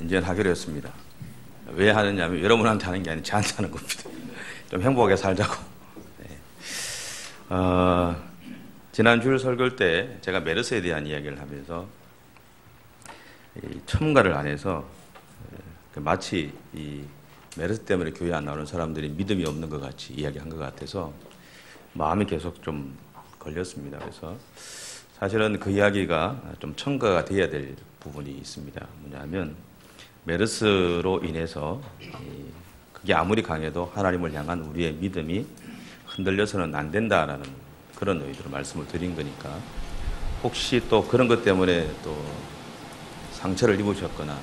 헌전하기로 했습니다. 왜 하느냐면 여러분한테 하는 게 아니라 저한테 하는 겁니다. 좀 행복하게 살자고. 지난 주일 설교 때 제가 메르스에 대한 이야기를 하면서 첨가를 안 해서 마치 이 메르스 때문에 교회 안 나오는 사람들이 믿음이 없는 것 같이 이야기한 것 같아서 마음이 계속 좀 걸렸습니다. 그래서 사실은 그 이야기가 좀 첨가가 돼야 될 부분이 있습니다. 뭐냐면 메르스로 인해서 그게 아무리 강해도 하나님을 향한 우리의 믿음이 흔들려서는 안 된다라는 그런 의도로 말씀을 드린 거니까 혹시 또 그런 것 때문에 또 상처를 입으셨거나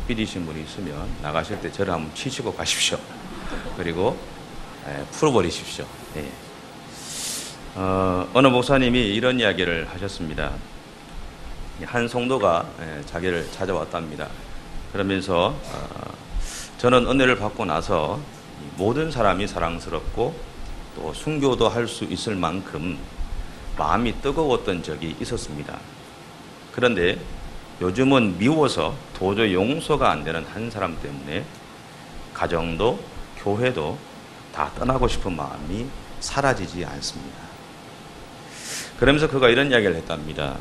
삐지신 분이 있으면 나가실 때 저를 한번 치시고 가십시오. 그리고 풀어버리십시오. 예. 어느 목사님이 이런 이야기를 하셨습니다. 한 성도가 자기를 찾아왔답니다. 그러면서 저는 은혜를 받고 나서 모든 사람이 사랑스럽고 또 순교도 할 수 있을 만큼 마음이 뜨거웠던 적이 있었습니다. 그런데 요즘은 미워서 도저히 용서가 안 되는 한 사람 때문에 가정도 교회도 다 떠나고 싶은 마음이 사라지지 않습니다. 그러면서 그가 이런 이야기를 했답니다.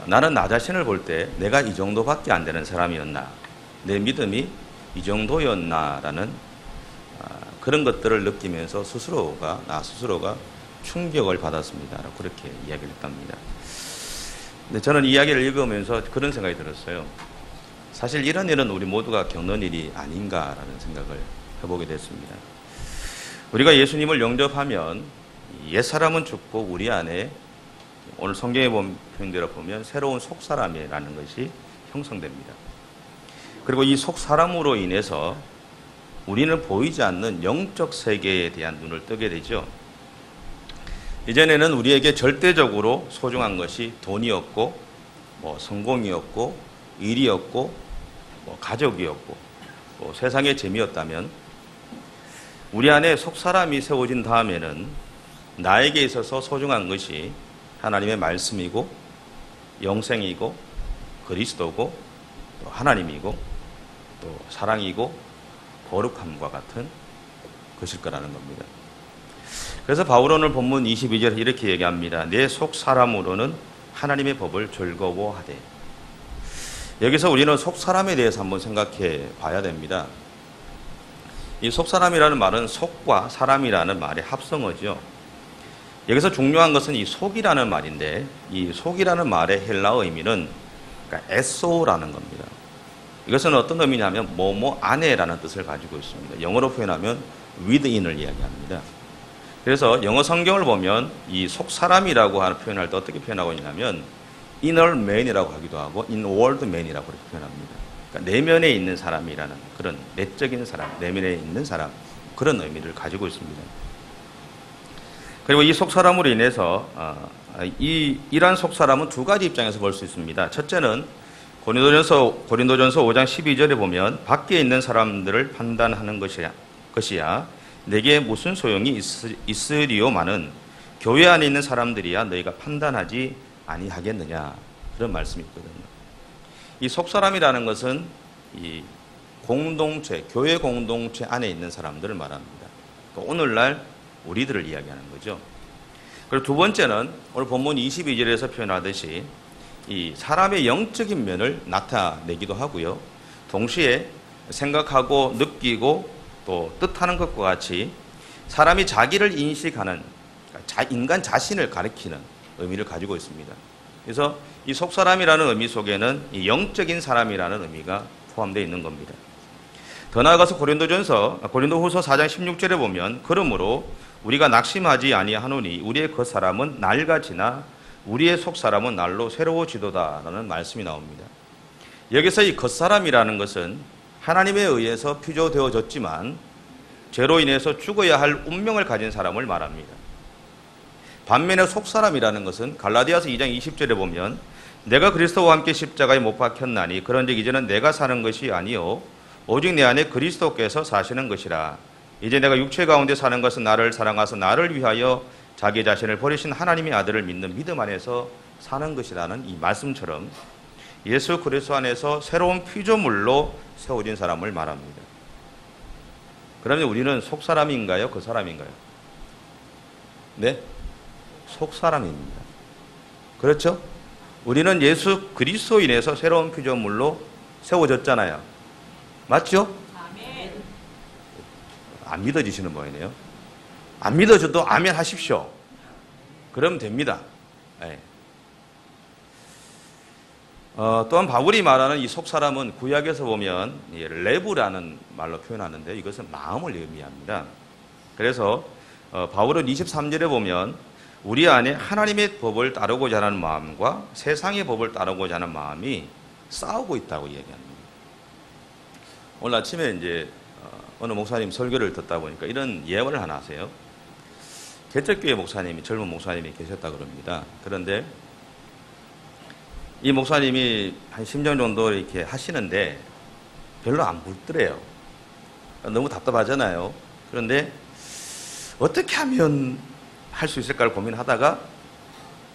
나는 나 자신을 볼 때 내가 이 정도밖에 안 되는 사람이었나, 내 믿음이 이 정도였나라는 그런 것들을 느끼면서 나 스스로가 충격을 받았습니다. 그렇게 이야기를 했답니다. 근데 저는 이 이야기를 읽으면서 그런 생각이 들었어요. 사실 이런 일은 우리 모두가 겪는 일이 아닌가라는 생각을 해보게 됐습니다. 우리가 예수님을 영접하면 옛사람은 죽고 우리 안에 오늘 성경에 본 표현대로 보면 새로운 속사람이라는 것이 형성됩니다. 그리고 이 속사람으로 인해서 우리는 보이지 않는 영적 세계에 대한 눈을 뜨게 되죠. 이전에는 우리에게 절대적으로 소중한 것이 돈이었고, 성공이었고, 일이었고, 가족이었고, 세상의 재미였다면, 우리 안에 속사람이 세워진 다음에는 나에게 있어서 소중한 것이 하나님의 말씀이고, 영생이고, 그리스도고, 또 하나님이고, 또 사랑이고, 거룩함과 같은 것일 거라는 겁니다. 그래서 바울 오늘 본문 22절에 이렇게 얘기합니다. 내 속 사람으로는 하나님의 법을 즐거워하되. 여기서 우리는 속 사람에 대해서 한번 생각해 봐야 됩니다. 이 속 사람이라는 말은 속과 사람이라는 말의 합성어죠. 여기서 중요한 것은 이 속이라는 말인데, 이 속이라는 말의 헬라어 의미는 에소라는 겁니다. 이것은 어떤 의미냐면 뭐뭐 안에라는 뜻을 가지고 있습니다. 영어로 표현하면 within을 이야기합니다. 그래서 영어 성경을 보면 이 속 사람이라고 하는 표현할 때 어떻게 표현하고 있냐면 inner man이라고 하기도 하고 inward man이라고 그렇게 표현합니다. 그러니까 내면에 있는 사람이라는 그런 내적인 사람, 내면에 있는 사람, 그런 의미를 가지고 있습니다. 그리고 이 속 사람으로 인해서 이러한 속 사람은 두 가지 입장에서 볼 수 있습니다. 첫째는 고린도전서 5장 12절에 보면 밖에 있는 사람들을 판단하는 것이야 내게 무슨 소용이 있으리요마는 교회 안에 있는 사람들이야 너희가 판단하지 아니하겠느냐, 그런 말씀이 있거든요. 이 속사람이라는 것은 이 공동체, 교회 공동체 안에 있는 사람들을 말합니다. 그러니까 오늘날 우리들을 이야기하는 거죠. 그리고 두 번째는 오늘 본문 22절에서 표현하듯이 이 사람의 영적인 면을 나타내기도 하고요. 동시에 생각하고 느끼고 또 뜻하는 것과 같이 사람이 자기를 인식하는, 인간 자신을 가리키는 의미를 가지고 있습니다. 그래서 이 속사람이라는 의미 속에는 이 영적인 사람이라는 의미가 포함되어 있는 겁니다. 더 나아가서 고린도후서 4장 16절에 보면 그러므로 우리가 낙심하지 아니하노니 우리의 겉사람은 날과 지나 우리의 속사람은 날로 새로워지도다라는 말씀이 나옵니다. 여기서 이 겉사람이라는 것은 하나님에 의해서 피조되어졌지만 죄로 인해서 죽어야 할 운명을 가진 사람을 말합니다. 반면에 속사람이라는 것은 갈라디아서 2장 20절에 보면 내가 그리스도와 함께 십자가에 못 박혔나니 그런즉 이제는 내가 사는 것이 아니요 오직 내 안에 그리스도께서 사시는 것이라. 이제 내가 육체 가운데 사는 것은 나를 사랑하사 나를 위하여 자기 자신을 버리신 하나님의 아들을 믿는 믿음 안에서 사는 것이라는 이 말씀처럼 예수 그리스도 안에서 새로운 피조물로 세워진 사람을 말합니다. 그러면 우리는 속 사람인가요? 그 사람인가요? 네? 속 사람입니다. 그렇죠? 우리는 예수 그리스도 인해서 새로운 피조물로 세워졌잖아요. 맞죠? 아멘. 안 믿어지시는 모양이네요. 안 믿어져도 아멘 하십시오. 그러면 됩니다. 네. 또한 바울이 말하는 이 속사람은 구약에서 보면 레브라는 말로 표현하는데 이것은 마음을 의미합니다. 그래서 바울은 23절에 보면 우리 안에 하나님의 법을 따르고자 하는 마음과 세상의 법을 따르고자 하는 마음이 싸우고 있다고 얘기합니다. 오늘 아침에 이제 어느 목사님 설교를 듣다 보니까 이런 예언을 하나 하세요. 개척교회 목사님이, 젊은 목사님이 계셨다 그럽니다. 그런데 이 목사님이 한 10년 정도 이렇게 하시는데 별로 안 붙더래요. 너무 답답하잖아요. 그런데 어떻게 하면 할 수 있을까를 고민하다가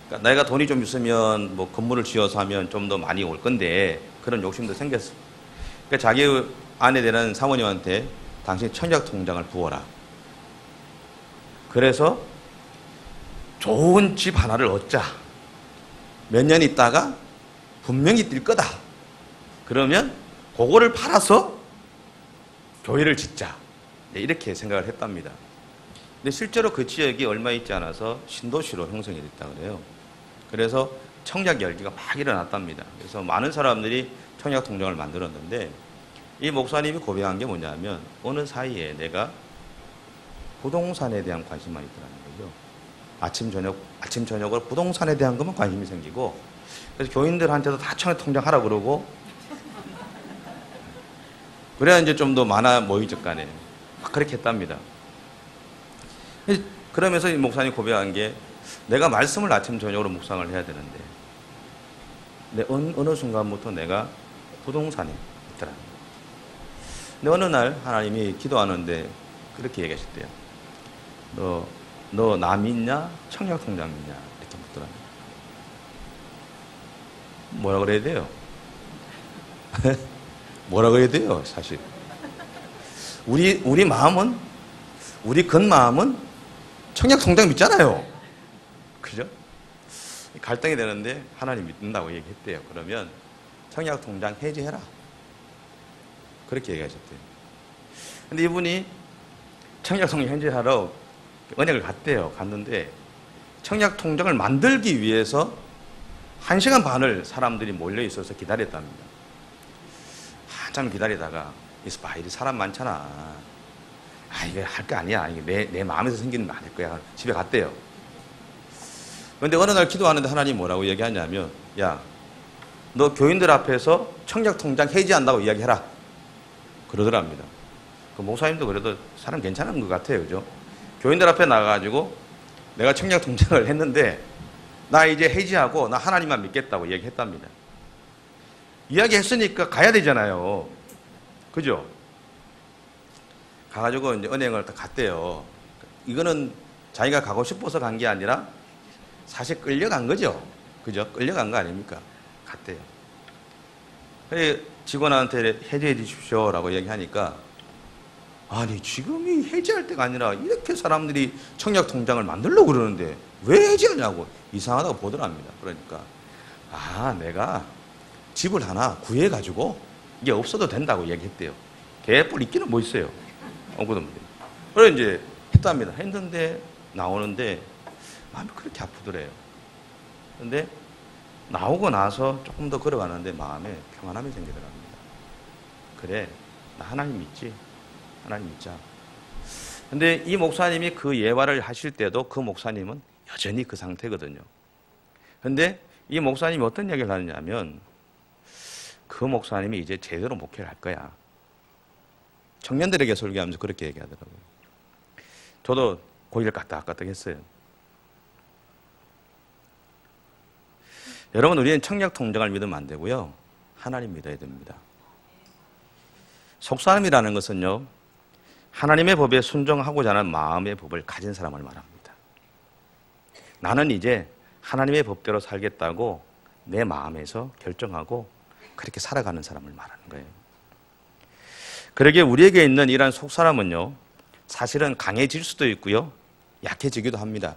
그러니까 내가 돈이 좀 있으면 뭐 건물을 지어서 하면 좀 더 많이 올 건데 그런 욕심도 생겼어. 그러니까 자기 아내 되는 사모님한테 당신 청약 통장을 부어라. 그래서 좋은 집 하나를 얻자. 몇 년 있다가 분명히 뛸 거다. 그러면 그거를 팔아서 교회를 짓자. 이렇게 생각을 했답니다. 근데 실제로 그 지역이 얼마 있지 않아서 신도시로 형성이 됐다 그래요. 그래서 청약 열기가 막 일어났답니다. 그래서 많은 사람들이 청약 통장을 만들었는데 이 목사님이 고백한 게 뭐냐면 어느 사이에 내가 부동산에 대한 관심만 있더라는 거죠. 아침 저녁으로 부동산에 대한 것만 관심이 생기고 그래서 교인들한테도 다 청약 통장 하라 그러고 그래야 이제 좀 더 많아 모이죠 간에 막 그렇게 했답니다. 그러면서 이 목사님이 고백한 게 내가 말씀을 아침 저녁으로 묵상을 해야 되는데 어느 순간부터 내가 부동산에 있더라는 거예요. 근데 어느 날 하나님이 기도하는데 그렇게 얘기하셨대요. 너 나 믿냐? 청약 통장 믿냐? 이렇게 묻더랍니다. 뭐라 그래야 돼요? 뭐라 그래야 돼요, 사실. 우리 마음은, 우리 겉마음은 청약 통장 믿잖아요. 그죠? 갈등이 되는데 하나님 믿는다고 얘기했대요. 그러면 청약 통장 해지해라. 그렇게 얘기하셨대요. 근데 이분이 청약 통장 해지하러 은행을 갔대요. 갔는데 청약 통장을 만들기 위해서 1시간 반을 사람들이 몰려 있어서 기다렸답니다. 한참 기다리다가 있어봐, 이리 사람 많잖아. 이거 할 거 아니야. 이게 내 마음에서 생기는 거 아닐 거야. 집에 갔대요. 그런데 어느 날 기도하는데 하나님 뭐라고 얘기하냐면 야, 너 교인들 앞에서 청약 통장 해지한다고 이야기해라. 그러더랍니다. 그 목사님도 그래도 사람 괜찮은 것 같아요. 그죠? 교인들 앞에 나가가지고 내가 청약 통장을 했는데 나 이제 해지하고 나 하나님만 믿겠다고 얘기했답니다. 이야기했으니까 가야 되잖아요. 그죠? 가가지고 이제 은행을 딱 갔대요. 이거는 자기가 가고 싶어서 간 게 아니라 사실 끌려간 거죠. 그죠? 끌려간 거 아닙니까? 갔대요. 직원한테 해지해 주십시오라고 얘기하니까 아니 지금이 해지할 때가 아니라 이렇게 사람들이 청약 통장을 만들려고 그러는데 왜 해지하냐고 이상하다고 보더랍니다. 그러니까 내가 집을 하나 구해가지고 이게 없어도 된다고 얘기했대요. 개뿔 있기는 뭐 있어요. 그래 이제 했답니다. 했는데 나오는데 마음이 그렇게 아프더래요. 근데 나오고 나서 조금 더 걸어가는데 마음에 평안함이 생기더랍니다. 그래, 나 하나님 믿지. 하나님 믿자. 근데 이 목사님이 그 예화를 하실 때도 그 목사님은 여전히 그 상태거든요. 근데 이 목사님이 어떤 얘기를 하느냐면 그 목사님이 이제 제대로 목회를 할 거야. 청년들에게 설교하면서 그렇게 얘기하더라고요. 저도 고개를 까딱까딱 했어요. 여러분, 우리는 청약 통장을 믿으면 안 되고요. 하나님 믿어야 됩니다. 속사람이라는 것은요, 하나님의 법에 순종하고자 하는 마음의 법을 가진 사람을 말합니다. 나는 이제 하나님의 법대로 살겠다고 내 마음에서 결정하고 그렇게 살아가는 사람을 말하는 거예요. 그러기에 우리에게 있는 이러한 속사람은요, 사실은 강해질 수도 있고요, 약해지기도 합니다.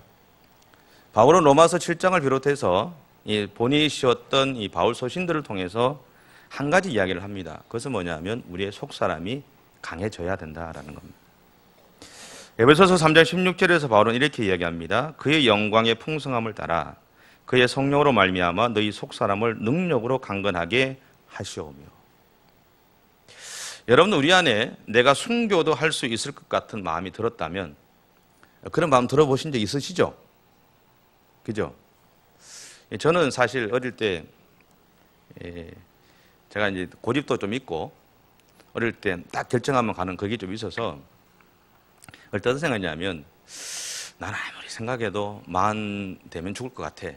바울은 로마서 7장을 비롯해서 본인이 씌웠던 이 바울 서신들을 통해서 한 가지 이야기를 합니다. 그것은 뭐냐면 우리의 속사람이 강해져야 된다라는 겁니다. 에베소서 3장 16절에서 바울은 이렇게 이야기합니다. 그의 영광의 풍성함을 따라 그의 성령으로 말미암아 너희 속사람을 능력으로 강건하게 하시오며. 여러분, 우리 안에 내가 순교도 할 수 있을 것 같은 마음이 들었다면, 그런 마음 들어보신 적 있으시죠? 그죠? 저는 사실 어릴 때 제가 이제 고집도 좀 있고 어릴 때 딱 결정하면 가는 그게 좀 있어서 어떤 생각이냐면, 나는 아무리 생각해도 만 되면 죽을 것 같아.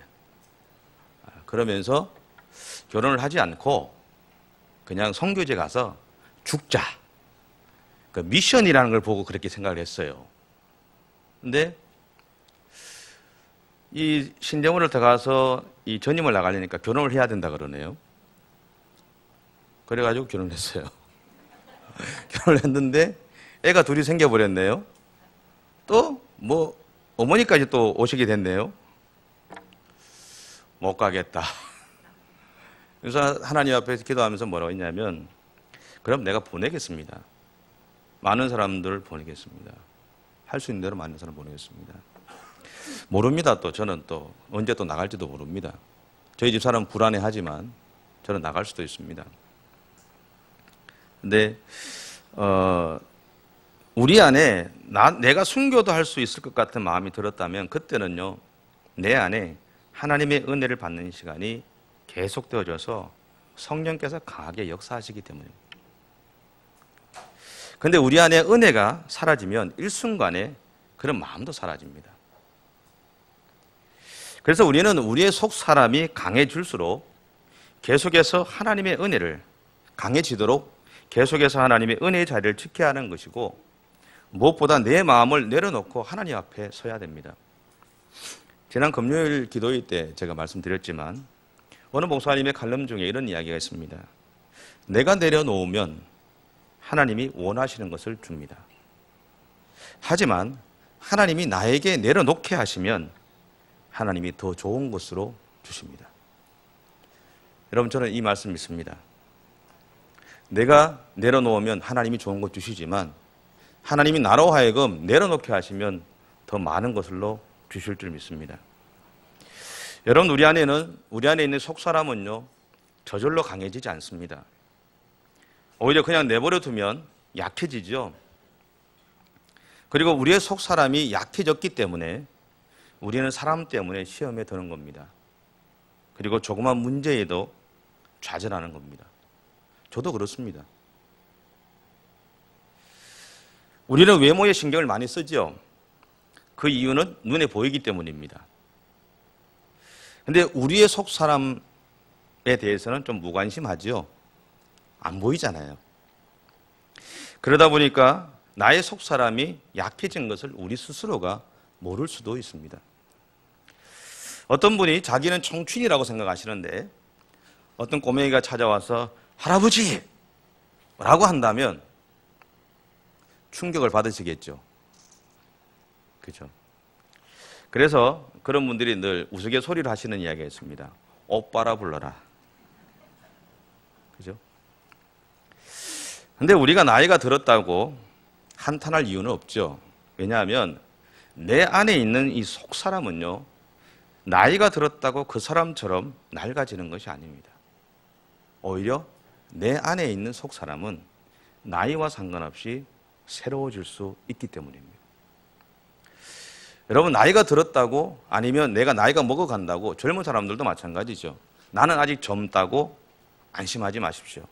그러면서 결혼을 하지 않고 그냥 선교제 가서 죽자. 그 미션이라는 걸 보고 그렇게 생각을 했어요. 근데 이 신대문을 들어가서 이 전임을 나가려니까 결혼을 해야 된다 그러네요. 그래가지고 결혼을 했어요. 결혼을 했는데 애가 둘이 생겨버렸네요. 또 뭐 어머니까지 또 오시게 됐네요. 못 가겠다. 그래서 하나님 앞에서 기도하면서 뭐라고 했냐면, 그럼 내가 보내겠습니다. 많은 사람들을 보내겠습니다. 할 수 있는 대로 많은 사람 보내겠습니다. 모릅니다. 또 저는 또 언제 또 나갈지도 모릅니다. 저희 집 사람은 불안해하지만 저는 나갈 수도 있습니다. 근데 우리 안에 내가 순교도 할 수 있을 것 같은 마음이 들었다면, 그때는요, 내 안에 하나님의 은혜를 받는 시간이 계속되어져서 성령께서 강하게 역사하시기 때문입니다. 그런데 우리 안에 은혜가 사라지면 일순간에 그런 마음도 사라집니다. 그래서 우리는 우리의 속 사람이 강해질수록 계속해서 하나님의 은혜를, 강해지도록 계속해서 하나님의 은혜의 자리를 지켜야 하는 것이고, 무엇보다 내 마음을 내려놓고 하나님 앞에 서야 됩니다. 지난 금요일 기도회 때 제가 말씀드렸지만, 어느 목사님의 칼럼 중에 이런 이야기가 있습니다. 내가 내려놓으면 하나님이 원하시는 것을 줍니다. 하지만 하나님이 나에게 내려놓게 하시면 하나님이 더 좋은 것으로 주십니다. 여러분, 저는 이 말씀 믿습니다. 내가 내려놓으면 하나님이 좋은 것 주시지만, 하나님이 나로 하여금 내려놓게 하시면 더 많은 것으로 주실 줄 믿습니다. 여러분, 우리 안에 있는 속사람은요, 저절로 강해지지 않습니다. 오히려 그냥 내버려 두면 약해지죠. 그리고 우리의 속사람이 약해졌기 때문에 우리는 사람 때문에 시험에 드는 겁니다. 그리고 조그만 문제에도 좌절하는 겁니다. 저도 그렇습니다. 우리는 외모에 신경을 많이 쓰죠. 그 이유는 눈에 보이기 때문입니다. 그런데 우리의 속사람에 대해서는 좀 무관심하죠. 안 보이잖아요. 그러다 보니까 나의 속사람이 약해진 것을 우리 스스로가 모를 수도 있습니다. 어떤 분이 자기는 청춘이라고 생각하시는데 어떤 꼬맹이가 찾아와서 할아버지! 라고 한다면 충격을 받으시겠죠. 그렇죠? 그래서 그런 분들이 늘 우스갯소리를 하시는 이야기가 있습니다. 오빠라 불러라. 그죠? 근데 우리가 나이가 들었다고 한탄할 이유는 없죠. 왜냐하면 내 안에 있는 이 속사람은요, 나이가 들었다고 그 사람처럼 낡아지는 것이 아닙니다. 오히려 내 안에 있는 속사람은 나이와 상관없이 새로워질 수 있기 때문입니다. 여러분, 나이가 들었다고, 아니면 내가 나이가 먹어간다고, 젊은 사람들도 마찬가지죠. 나는 아직 젊다고 안심하지 마십시오.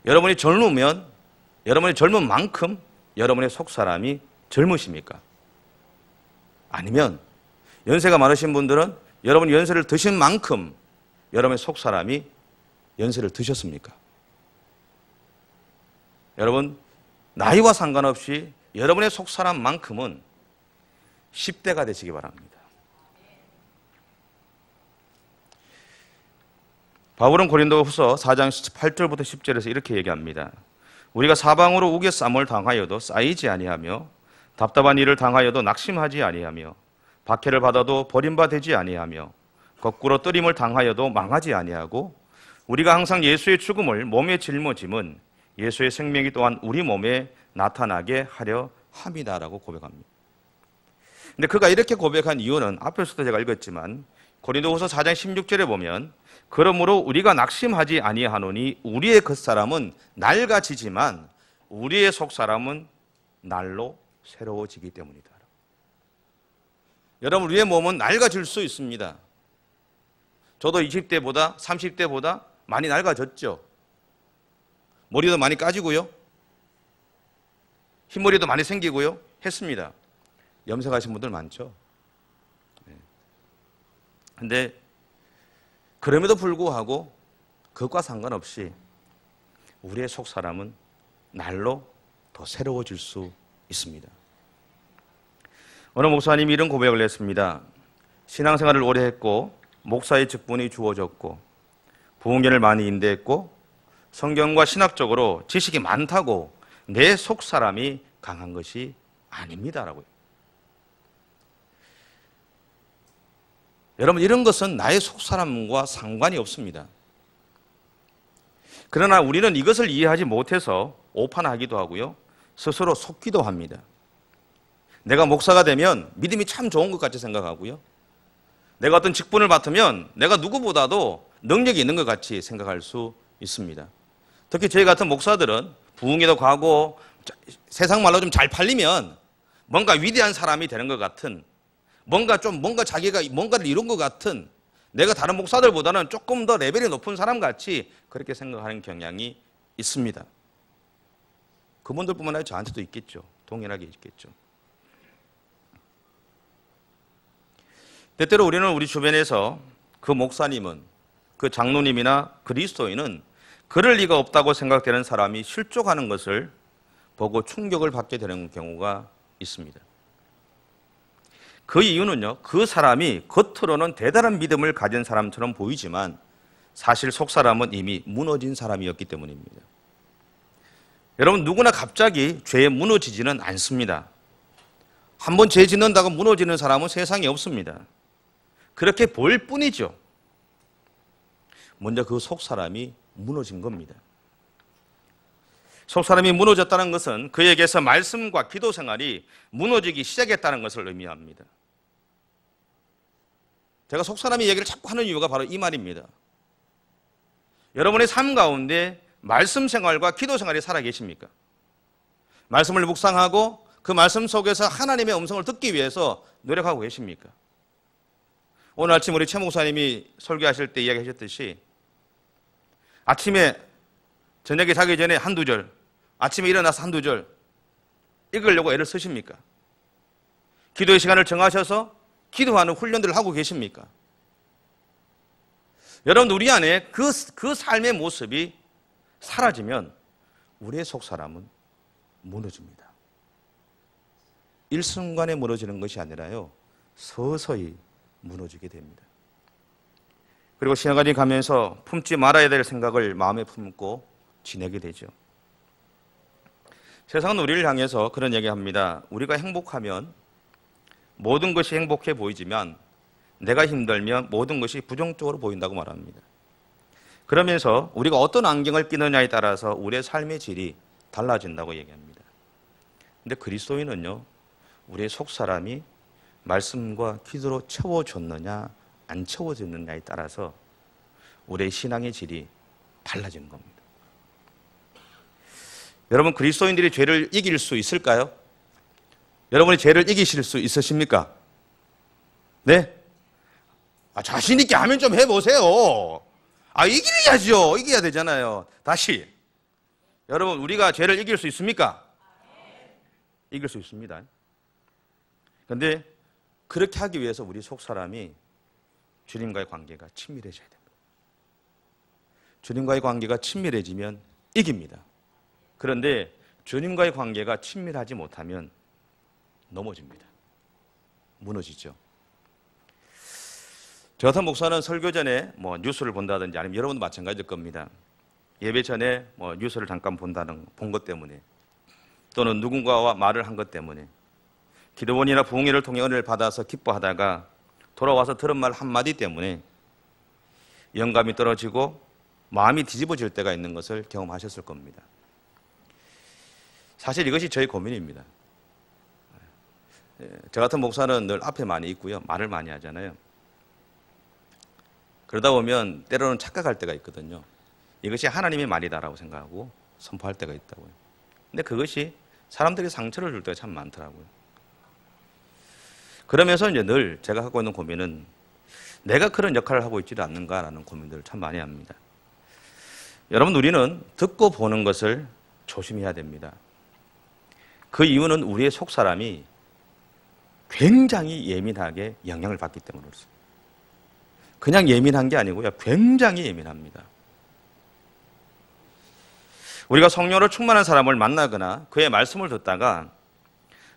여러분이 젊으면, 여러분이 젊은 만큼 여러분의 속사람이 젊으십니까? 아니면 연세가 많으신 분들은 여러분이 연세를 드신 만큼 여러분의 속사람이 연세를 드셨습니까? 여러분, 나이와 상관없이 여러분의 속사람만큼은 10대가 되시기 바랍니다. 바울은 고린도후서 4장 8절부터 10절에서 이렇게 얘기합니다. 우리가 사방으로 우겨쌈을 당하여도 쌓이지 아니하며 답답한 일을 당하여도 낙심하지 아니하며 박해를 받아도 버림받지 아니하며 거꾸로 뜨림을 당하여도 망하지 아니하고 우리가 항상 예수의 죽음을 몸에 짊어짐은 예수의 생명이 또한 우리 몸에 나타나게 하려 함이다라고 고백합니다. 근데 그가 이렇게 고백한 이유는 앞에서도 제가 읽었지만 고린도후서 4장 16절에 보면 그러므로 우리가 낙심하지 아니하노니 우리의 겉사람은 낡아지지만 우리의 속사람은 날로 새로워지기 때문이다. 여러분, 우리의 몸은 낡아질 수 있습니다. 저도 20대보다 30대보다 많이 낡아졌죠. 머리도 많이 까지고요. 흰머리도 많이 생기고요. 했습니다. 염색하신 분들 많죠. 그런데 그럼에도 불구하고 그것과 상관없이 우리의 속사람은 날로 더 새로워질 수 있습니다. 어느 목사님이 이런 고백을 했습니다. 신앙생활을 오래 했고 목사의 직분이 주어졌고 부흥회를 많이 인도했고 성경과 신학적으로 지식이 많다고 내 속사람이 강한 것이 아닙니다라고요. 여러분, 이런 것은 나의 속사람과 상관이 없습니다. 그러나 우리는 이것을 이해하지 못해서 오판하기도 하고요. 스스로 속기도 합니다. 내가 목사가 되면 믿음이 참 좋은 것 같이 생각하고요. 내가 어떤 직분을 맡으면 내가 누구보다도 능력이 있는 것 같이 생각할 수 있습니다. 특히 저희 같은 목사들은 부흥회도 가고 세상 말로 좀 잘 팔리면 뭔가 위대한 사람이 되는 것 같은 뭔가 자기가 뭔가를 이룬 것 같은 내가 다른 목사들보다는 조금 더 레벨이 높은 사람 같이 그렇게 생각하는 경향이 있습니다. 그분들뿐만 아니라 저한테도 있겠죠. 동일하게 있겠죠. 때때로 우리는 우리 주변에서 그 목사님은, 그 장로님이나 그리스도인은 그럴 리가 없다고 생각되는 사람이 실족하는 것을 보고 충격을 받게 되는 경우가 있습니다. 그 이유는요, 그 사람이 겉으로는 대단한 믿음을 가진 사람처럼 보이지만 사실 속사람은 이미 무너진 사람이었기 때문입니다. 여러분, 누구나 갑자기 죄에 무너지지는 않습니다. 한번 죄 짓는다고 무너지는 사람은 세상에 없습니다. 그렇게 보일 뿐이죠. 먼저 그 속사람이 무너진 겁니다. 속사람이 무너졌다는 것은 그에게서 말씀과 기도 생활이 무너지기 시작했다는 것을 의미합니다. 제가 속사람의 얘기를 자꾸 하는 이유가 바로 이 말입니다. 여러분의 삶 가운데 말씀 생활과 기도 생활이 살아계십니까? 말씀을 묵상하고 그 말씀 속에서 하나님의 음성을 듣기 위해서 노력하고 계십니까? 오늘 아침 우리 최 목사님이 설교하실 때 이야기하셨듯이 아침에 저녁에 자기 전에 한두 절, 아침에 일어나서 한두 절 읽으려고 애를 쓰십니까? 기도의 시간을 정하셔서 기도하는 훈련들을 하고 계십니까? 여러분, 우리 안에 그 삶의 모습이 사라지면 우리의 속사람은 무너집니다. 일순간에 무너지는 것이 아니라요, 서서히 무너지게 됩니다. 그리고 시간이 가면서 품지 말아야 될 생각을 마음에 품고 지내게 되죠. 세상은 우리를 향해서 그런 얘기합니다. 우리가 행복하면 모든 것이 행복해 보이지만 내가 힘들면 모든 것이 부정적으로 보인다고 말합니다. 그러면서 우리가 어떤 안경을 끼느냐에 따라서 우리의 삶의 질이 달라진다고 얘기합니다. 근데 그리스도인은요, 우리의 속사람이 말씀과 기도로 채워졌느냐 안 채워졌느냐에 따라서 우리의 신앙의 질이 달라지는 겁니다. 여러분, 그리스도인들이 죄를 이길 수 있을까요? 여러분이 죄를 이기실 수 있으십니까? 네? 자신 있게 하면 좀 해보세요. 이겨야죠. 이겨야 되잖아요. 다시. 여러분, 우리가 죄를 이길 수 있습니까? 이길 수 있습니다. 그런데 그렇게 하기 위해서 우리 속사람이 주님과의 관계가 친밀해져야 됩니다. 주님과의 관계가 친밀해지면 이깁니다. 그런데 주님과의 관계가 친밀하지 못하면 넘어집니다. 무너지죠. 저 같은 목사는 설교 전에 뭐 뉴스를 본다든지 아니면 여러분도 마찬가지일 겁니다. 예배 전에 뭐 뉴스를 잠깐 본 것 때문에 또는 누군가와 말을 한 것 때문에 기도원이나 부흥회를 통해 은혜를 받아서 기뻐하다가 돌아와서 들은 말 한마디 때문에 영감이 떨어지고 마음이 뒤집어질 때가 있는 것을 경험하셨을 겁니다. 사실 이것이 저의 고민입니다. 저 같은 목사는 늘 앞에 많이 있고요. 말을 많이 하잖아요. 그러다 보면 때로는 착각할 때가 있거든요. 이것이 하나님의 말이다라고 생각하고 선포할 때가 있다고요. 근데 그것이 사람들이 상처를 줄 때가 참 많더라고요. 그러면서 이제 늘 제가 갖고 있는 고민은 내가 그런 역할을 하고 있지도 않는가라는 고민들을 참 많이 합니다. 여러분, 우리는 듣고 보는 것을 조심해야 됩니다. 그 이유는 우리의 속사람이 굉장히 예민하게 영향을 받기 때문에 그렇습니다. 그냥 예민한 게 아니고요. 굉장히 예민합니다. 우리가 성령으로 충만한 사람을 만나거나 그의 말씀을 듣다가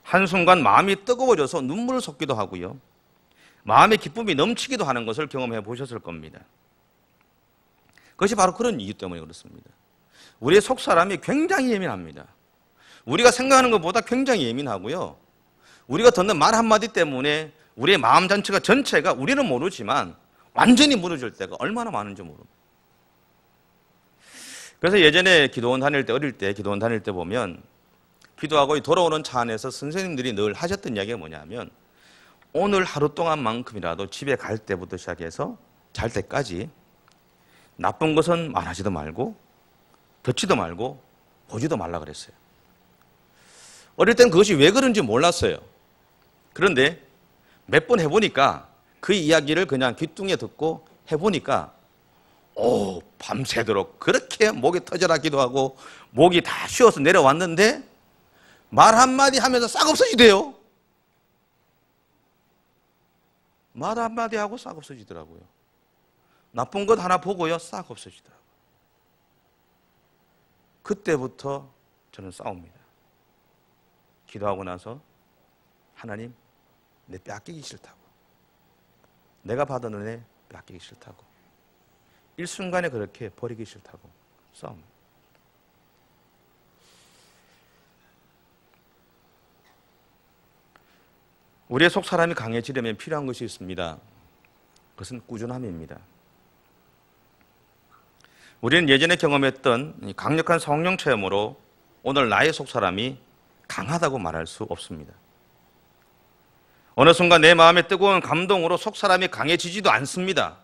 한순간 마음이 뜨거워져서 눈물을 쏟기도 하고요. 마음의 기쁨이 넘치기도 하는 것을 경험해 보셨을 겁니다. 그것이 바로 그런 이유 때문에 그렇습니다. 우리의 속사람이 굉장히 예민합니다. 우리가 생각하는 것보다 굉장히 예민하고요. 우리가 듣는 말 한마디 때문에 우리의 마음 전체가 우리는 모르지만 완전히 무너질 때가 얼마나 많은지 모릅니다. 그래서 예전에 기도원 다닐 때, 어릴 때 기도원 다닐 때 보면 기도하고 돌아오는 차 안에서 선생님들이 늘 하셨던 이야기가 뭐냐면 오늘 하루 동안만큼이라도 집에 갈 때부터 시작해서 잘 때까지 나쁜 것은 말하지도 말고 듣지도 말고 보지도 말라 그랬어요. 어릴 땐 그것이 왜 그런지 몰랐어요. 그런데 몇 번 해보니까 그 이야기를 그냥 귀뚱에 듣고 해보니까 밤새도록 그렇게 목이 터져라 기도하고 목이 다 쉬어서 내려왔는데 말 한마디 하면서 싹 없어지대요. 말 한마디 하고 싹 없어지더라고요. 나쁜 것 하나 보고요, 싹 없어지더라고요. 그때부터 저는 싸웁니다. 기도하고 나서 하나님, 내 뺏기기 싫다고. 내가 받은 은혜 뺏기기 싫다고. 일순간에 그렇게 버리기 싫다고 싸웁니다. 우리의 속 사람이 강해지려면 필요한 것이 있습니다. 그것은 꾸준함입니다. 우리는 예전에 경험했던 강력한 성령 체험으로 오늘 나의 속 사람이 강하다고 말할 수 없습니다. 어느 순간 내 마음의 뜨거운 감동으로 속 사람이 강해지지도 않습니다.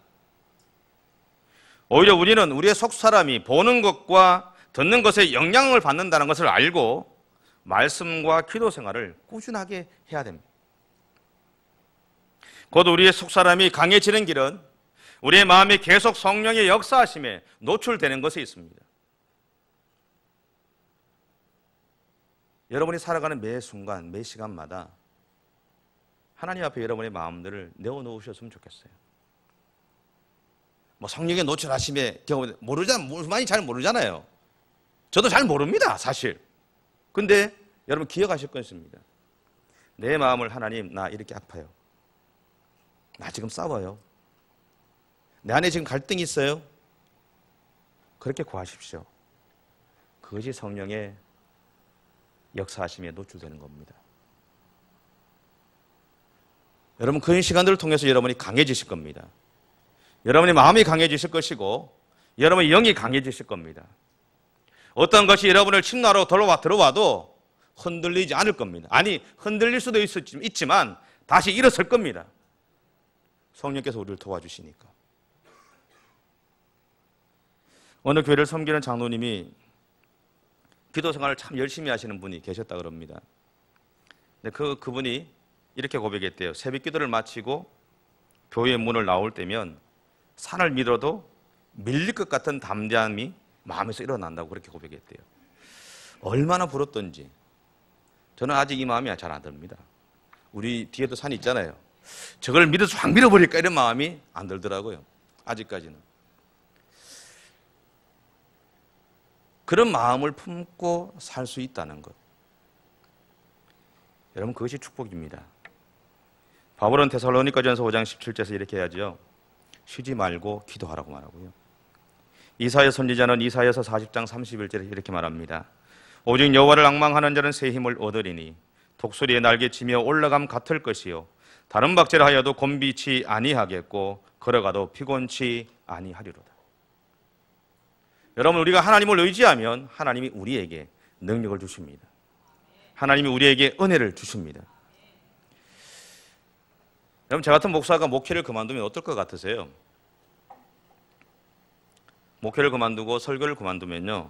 오히려 우리는 우리의 속 사람이 보는 것과 듣는 것에 영향을 받는다는 것을 알고 말씀과 기도 생활을 꾸준하게 해야 됩니다. 곧 우리의 속사람이 강해지는 길은 우리의 마음이 계속 성령의 역사하심에 노출되는 것에 있습니다. 여러분이 살아가는 매 순간, 매 시간마다 하나님 앞에 여러분의 마음들을 내어놓으셨으면 좋겠어요. 뭐 성령의 노출하심에 경우 많이 잘 모르잖아요. 저도 잘 모릅니다, 사실. 근데 여러분 기억하실 건 있습니다. 내 마음을 하나님, 나 이렇게 아파요. 나 지금 싸워요. 내 안에 지금 갈등이 있어요. 그렇게 구하십시오. 그것이 성령의 역사하심에 노출되는 겁니다. 여러분 그런 시간들을 통해서 여러분이 강해지실 겁니다. 여러분의 마음이 강해지실 것이고 여러분의 영이 강해지실 겁니다. 어떤 것이 여러분을 침노하러 들어와도 흔들리지 않을 겁니다. 아니 흔들릴 수도 있지만 다시 일어설 겁니다. 성령께서 우리를 도와주시니까. 어느 교회를 섬기는 장로님이 기도 생활을 참 열심히 하시는 분이 계셨다 그럽니다. 근데 그분이 이렇게 고백했대요. 새벽 기도를 마치고 교회 문을 나올 때면 산을 밀어도 밀릴 것 같은 담대함이 마음에서 일어난다고 그렇게 고백했대요. 얼마나 부럽던지. 저는 아직 이 마음이 잘 안 듭니다. 우리 뒤에도 산이 있잖아요. 저걸 밀어서 확 밀어버릴까 이런 마음이 안 들더라고요. 아직까지는. 그런 마음을 품고 살 수 있다는 것. 여러분 그것이 축복입니다. 바울은 데살로니가전서 5장 17절에서 이렇게 해야죠. 쉬지 말고 기도하라고 말하고요. 이사야 선지자는 이사야서 40장 31절에 이렇게 말합니다. 오직 여호와를 앙망하는 자는 새 힘을 얻으리니 독수리의 날개치며 올라감 같을 것이요 다른 박제를 하여도 곤비치 아니하겠고 걸어가도 피곤치 아니하리로다. 여러분, 우리가 하나님을 의지하면 하나님이 우리에게 능력을 주십니다. 하나님이 우리에게 은혜를 주십니다. 여러분, 저 같은 목사가 목회를 그만두면 어떨 것 같으세요? 목회를 그만두고 설교를 그만두면요,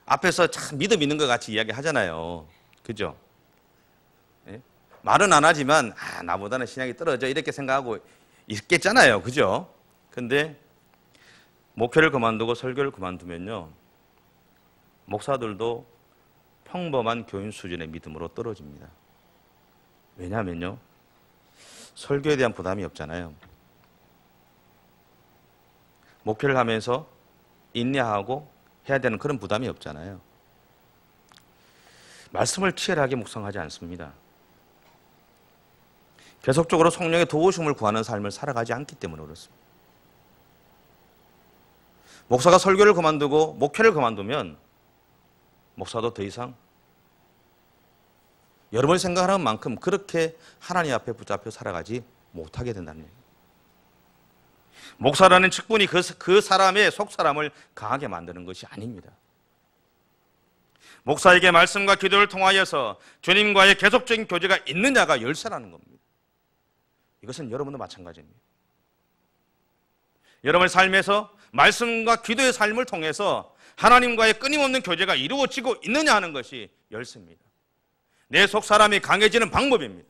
앞에서 참 믿음 있는 것 같이 이야기 하잖아요. 그죠? 예? 말은 안 하지만 나보다는 신앙이 떨어져 이렇게 생각하고 있겠잖아요. 그죠? 근데 목회를 그만두고 설교를 그만두면요, 목사들도 평범한 교인 수준의 믿음으로 떨어집니다. 왜냐하면요, 설교에 대한 부담이 없잖아요. 목회를 하면서 인내하고 해야 되는 그런 부담이 없잖아요. 말씀을 치열하게 묵상하지 않습니다. 계속적으로 성령의 도우심을 구하는 삶을 살아가지 않기 때문에 그렇습니다. 목사가 설교를 그만두고 목회를 그만두면 목사도 더 이상 여러분이 생각하는 만큼 그렇게 하나님 앞에 붙잡혀 살아가지 못하게 된다는 얘기예요. 목사라는 직분이 그 사람의 속사람을 강하게 만드는 것이 아닙니다. 목사에게 말씀과 기도를 통하여서 주님과의 계속적인 교제가 있는 자가 열쇠라는 겁니다. 이것은 여러분도 마찬가지입니다. 여러분의 삶에서 말씀과 기도의 삶을 통해서 하나님과의 끊임없는 교제가 이루어지고 있느냐 하는 것이 열쇠입니다. 내 속사람이 강해지는 방법입니다.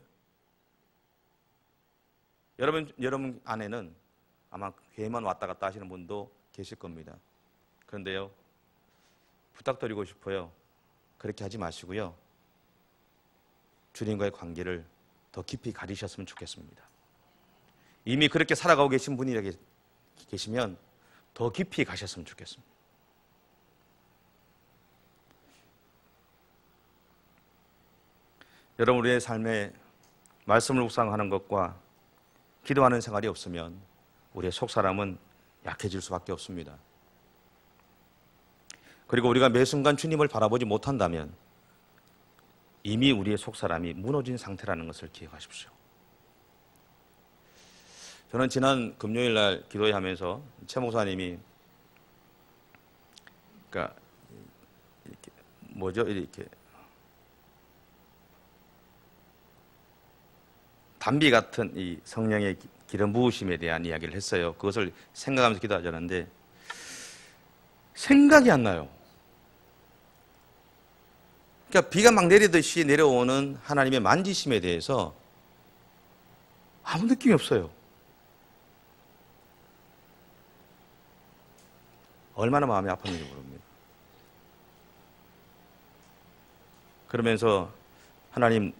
여러분 안에는 아마 교회만 왔다 갔다 하시는 분도 계실 겁니다. 그런데요, 부탁드리고 싶어요. 그렇게 하지 마시고요, 주님과의 관계를 더 깊이 가지셨으면 좋겠습니다. 이미 그렇게 살아가고 계신 분이 계시면 더 깊이 가셨으면 좋겠습니다. 여러분, 우리의 삶에 말씀을 묵상하는 것과 기도하는 생활이 없으면 우리의 속사람은 약해질 수밖에 없습니다. 그리고 우리가 매 순간 주님을 바라보지 못한다면 이미 우리의 속사람이 무너진 상태라는 것을 기억하십시오. 저는 지난 금요일 날 기도회 하면서 최 목사님이 이렇게 단비 같은 이 성령의 기름 부으심에 대한 이야기를 했어요. 그것을 생각하면서 기도하자는데 생각이 안 나요. 그러니까 비가 막 내리듯이 내려오는 하나님의 만지심에 대해서 아무 느낌이 없어요. 얼마나 마음이 아팠는지 모릅니다. 그러면서 하나님,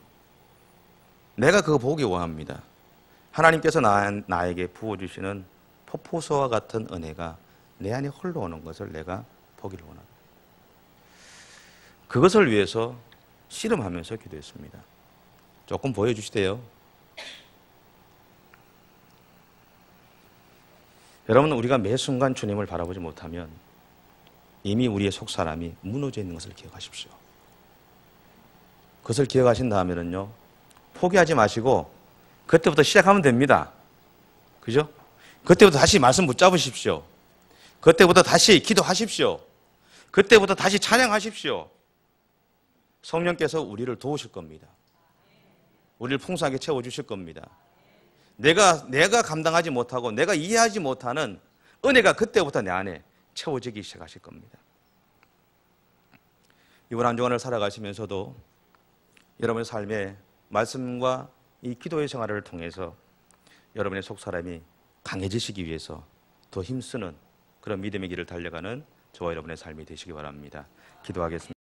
내가 그거 보기 원합니다. 하나님께서 나에게 부어주시는 폭포수와 같은 은혜가 내 안에 흘러오는 것을 내가 보기를 원합니다. 그것을 위해서 씨름하면서 기도했습니다. 조금 보여주시대요. 여러분, 우리가 매 순간 주님을 바라보지 못하면 이미 우리의 속사람이 무너져 있는 것을 기억하십시오. 그것을 기억하신 다음에는요, 포기하지 마시고 그때부터 시작하면 됩니다. 그죠? 그때부터 다시 말씀 붙잡으십시오. 그때부터 다시 기도하십시오. 그때부터 다시 찬양하십시오. 성령께서 우리를 도우실 겁니다. 우리를 풍성하게 채워주실 겁니다. 내가 감당하지 못하고 내가 이해하지 못하는 은혜가 그때부터 내 안에 채워지기 시작하실 겁니다. 이번 한 주간을 살아가시면서도 여러분의 삶에 말씀과 이 기도의 생활을 통해서 여러분의 속사람이 강해지시기 위해서 더 힘쓰는 그런 믿음의 길을 달려가는 저와 여러분의 삶이 되시기 바랍니다. 기도하겠습니다.